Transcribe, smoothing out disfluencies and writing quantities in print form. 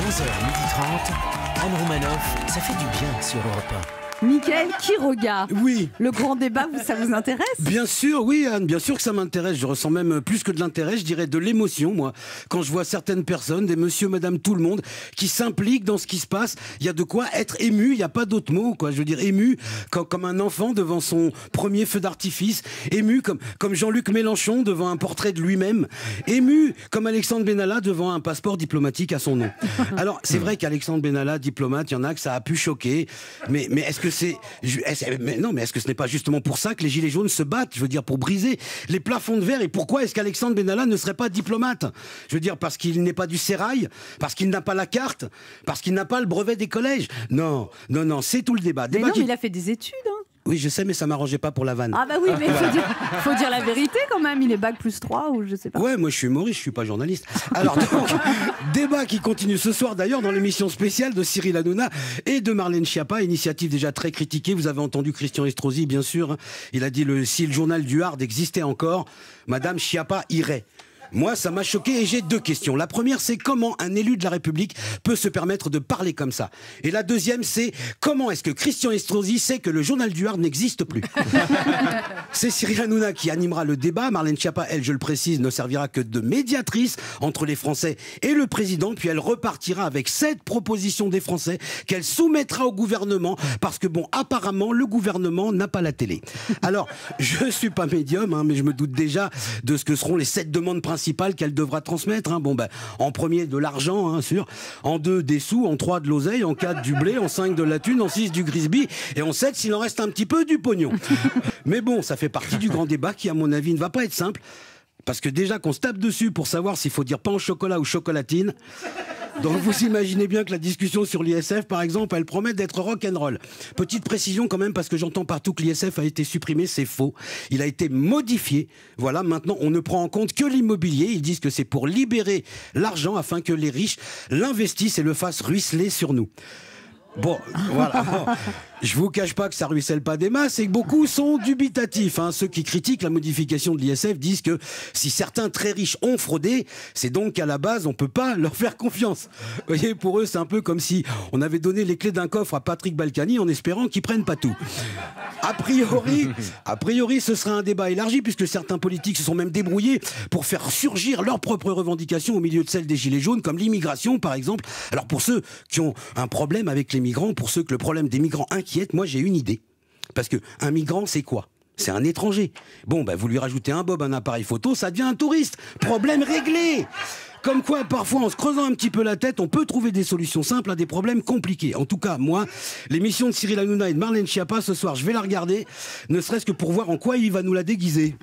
11h30, Anne Romanoff, ça fait du bien sur Europe 1. Mickaël Quiroga. Oui. Le grand débat, ça vous intéresse? Bien sûr, oui Anne, bien sûr que ça m'intéresse. Je ressens même plus que de l'intérêt, je dirais de l'émotion, moi. Quand je vois certaines personnes, des monsieur, madame, tout le monde, qui s'impliquent dans ce qui se passe, il y a de quoi être ému, il n'y a pas d'autre mot, quoi. Je veux dire, ému comme un enfant devant son premier feu d'artifice, ému comme Jean-Luc Mélenchon devant un portrait de lui-même, ému comme Alexandre Benalla devant un passeport diplomatique à son nom. Alors, c'est vrai qu'Alexandre Benalla, diplomate, il y en a que ça a pu choquer, mais est-ce que est-ce que ce n'est pas justement pour ça que les Gilets jaunes se battent, je veux dire, pour briser les plafonds de verre? Et pourquoi est-ce qu'Alexandre Benalla ne serait pas diplomate? Je veux dire, parce qu'il n'est pas du sérail, parce qu'il n'a pas la carte, parce qu'il n'a pas le brevet des collèges? Non, c'est tout le débat. Mais non, mais il a fait des études, hein. Oui, je sais, mais ça m'arrangeait pas pour la vanne. Ah bah oui, mais faut dire la vérité quand même. Il est bac plus 3 ou je sais pas. Ouais, moi je suis humoriste, je suis pas journaliste. Alors donc, débat qui continue ce soir d'ailleurs dans l'émission spéciale de Cyril Hanouna et de Marlène Schiappa, initiative déjà très critiquée. Vous avez entendu Christian Estrosi, bien sûr. Il a dit si le journal du Hard existait encore, Madame Schiappa irait. Moi, ça m'a choqué et j'ai deux questions. La première, c'est comment un élu de la République peut se permettre de parler comme ça? Et la deuxième, c'est comment est-ce que Christian Estrosi sait que le journal du Hard n'existe plus? C'est Cyril Hanouna qui animera le débat. Marlène Schiappa, elle, je le précise, ne servira que de médiatrice entre les Français et le président. Puis elle repartira avec 7 propositions des Français qu'elle soumettra au gouvernement parce que, bon, apparemment, le gouvernement n'a pas la télé. Alors, je suis pas médium, hein, mais je me doute déjà de ce que seront les 7 demandes principales qu'elle devra transmettre. Hein. Bon, ben, en premier, de l'argent, hein, sûr. En 2, des sous. En 3, de l'oseille. En 4, du blé. En 5, de la thune. En 6, du Grisby. Et en 7, s'il en reste un petit peu, du pognon. Mais bon, ça fait partie du grand débat qui, à mon avis, ne va pas être simple. Parce que déjà qu'on se tape dessus pour savoir s'il faut dire pain au chocolat ou chocolatine. Donc vous imaginez bien que la discussion sur l'ISF, par exemple, elle promet d'être rock'n'roll. Petite précision quand même, parce que j'entends partout que l'ISF a été supprimé, c'est faux. Il a été modifié. Voilà, maintenant on ne prend en compte que l'immobilier. Ils disent que c'est pour libérer l'argent afin que les riches l'investissent et le fassent ruisseler sur nous. Bon, voilà. Je vous cache pas que ça ruisselle pas des masses et que beaucoup sont dubitatifs. Hein. Ceux qui critiquent la modification de l'ISF disent que si certains très riches ont fraudé, c'est donc qu'à la base, on peut pas leur faire confiance. Vous voyez, pour eux, c'est un peu comme si on avait donné les clés d'un coffre à Patrick Balkany en espérant qu'il prenne pas tout. A priori, ce sera un débat élargi puisque certains politiques se sont même débrouillés pour faire surgir leurs propres revendications au milieu de celles des Gilets jaunes, comme l'immigration, par exemple. Alors pour ceux qui ont un problème avec les migrants, pour ceux que le problème des migrants inquiète, moi j'ai une idée. Parce que un migrant, c'est quoi? C'est un étranger. Bon, ben, vous lui rajoutez un bob, un appareil photo, ça devient un touriste. Problème réglé. Comme quoi, parfois, en se creusant un petit peu la tête, on peut trouver des solutions simples à des problèmes compliqués. En tout cas, moi, l'émission de Cyril Hanouna et de Marlène Schiappa, ce soir, je vais la regarder, ne serait-ce que pour voir en quoi il va nous la déguiser.